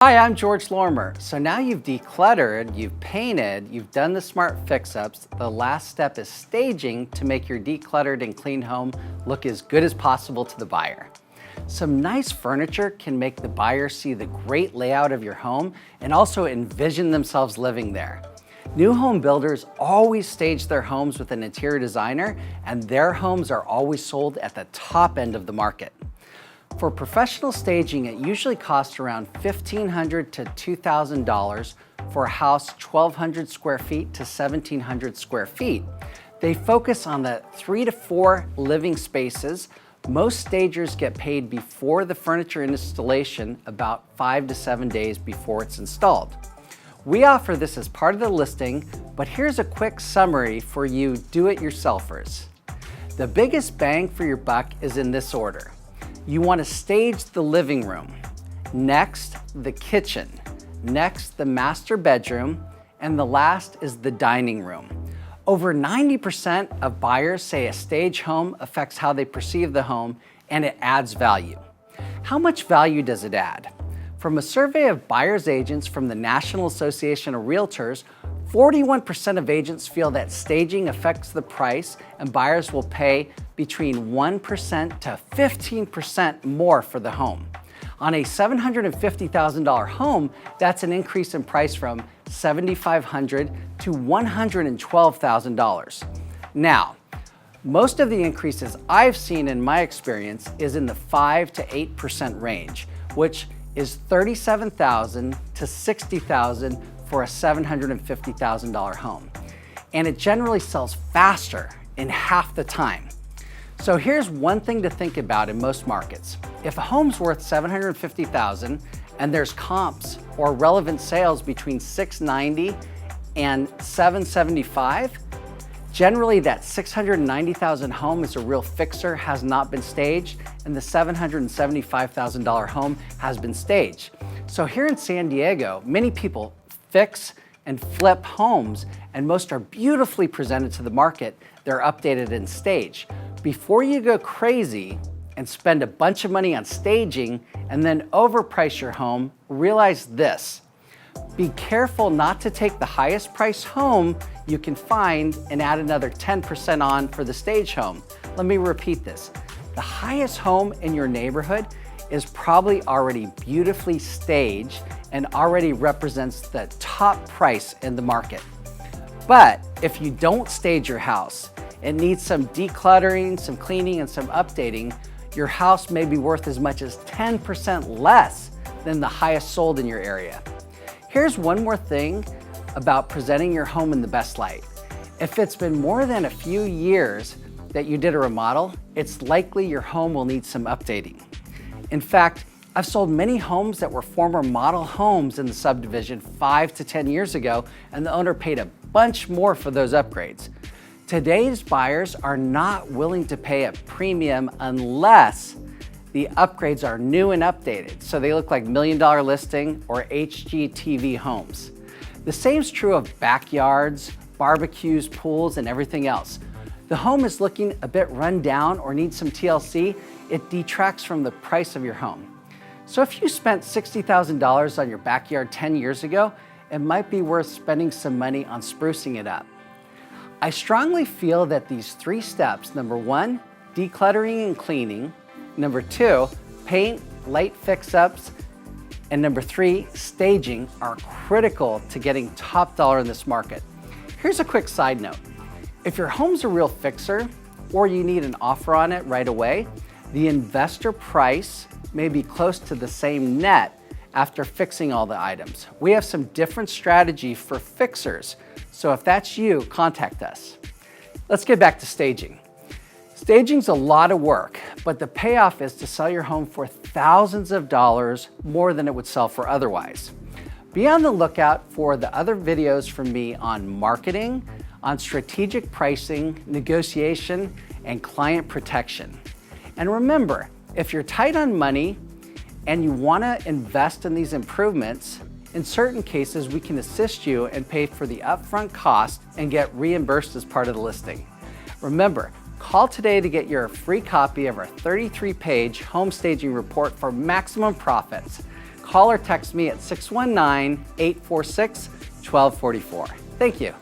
Hi, I'm George Lorimer. So now you've decluttered, you've painted, you've done the smart fix-ups. The last step is staging to make your decluttered and clean home look as good as possible to the buyer. Some nice furniture can make the buyer see the great layout of your home and also envision themselves living there. New home builders always stage their homes with an interior designer, and their homes are always sold at the top end of the market. For professional staging, it usually costs around $1,500 to $2,000 for a house 1,200 square feet to 1,700 square feet. They focus on the 3 to 4 living spaces. Most stagers get paid before the furniture installation, about 5 to 7 days before it's installed. We offer this as part of the listing, but here's a quick summary for you do-it-yourselfers. The biggest bang for your buck is in this order. You want to stage the living room, next the kitchen, next the master bedroom, and the last is the dining room. Over 90% of buyers say a stage home affects how they perceive the home and it adds value. How much value does it add? From a survey of buyer's agents from the National Association of Realtors, 41% of agents feel that staging affects the price and buyers will pay between 1% to 15% more for the home. On a $750,000 home, that's an increase in price from $7,500 to $112,000. Now, most of the increases I've seen in my experience is in the 5 to 8% range, which is $37,000 to $60,000 for a $750,000 home. And it generally sells faster in half the time. So here's one thing to think about in most markets. If a home's worth $750,000 and there's comps or relevant sales between $690,000 and $775,000, generally that $690,000 home is a real fixer, has not been staged, and the $775,000 home has been staged. So here in San Diego, many people fix and flip homes, and most are beautifully presented to the market. They're updated and staged. Before you go crazy and spend a bunch of money on staging and then overprice your home, realize this. Be careful not to take the highest price home you can find and add another 10% on for the stage home. Let me repeat this. The highest home in your neighborhood is probably already beautifully staged and already represents the top price in the market. But if you don't stage your house, it needs some decluttering, some cleaning, and some updating, your house may be worth as much as 10% less than the highest sold in your area. Here's one more thing about presenting your home in the best light. If it's been more than a few years that you did a remodel, it's likely your home will need some updating. In fact, I've sold many homes that were former model homes in the subdivision 5 to 10 years ago, and the owner paid a bunch more for those upgrades. Today's buyers are not willing to pay a premium unless the upgrades are new and updated, so they look like $1 million listing or HGTV homes. The same's true of backyards, barbecues, pools, and everything else. The home is looking a bit run down or needs some TLC, it detracts from the price of your home. So if you spent $60,000 on your backyard 10 years ago, it might be worth spending some money on sprucing it up. I strongly feel that these 3 steps, number 1, decluttering and cleaning, number 2, paint, light fix-ups, and number 3, staging, are critical to getting top dollar in this market. Here's a quick side note. If your home's a real fixer or you need an offer on it right away, the investor price may be close to the same net after fixing all the items. We have some different strategy for fixers, so if that's you, contact us. Let's get back to staging. Staging's a lot of work, but the payoff is to sell your home for thousands of dollars more than it would sell for otherwise. Be on the lookout for the other videos from me on marketing, on strategic pricing, negotiation, and client protection. And remember, if you're tight on money and you want to invest in these improvements, in certain cases we can assist you and pay for the upfront cost and get reimbursed as part of the listing. Remember, call today to get your free copy of our 33-page home staging report for maximum profits. call or text me at 619-846-1244. Thank you.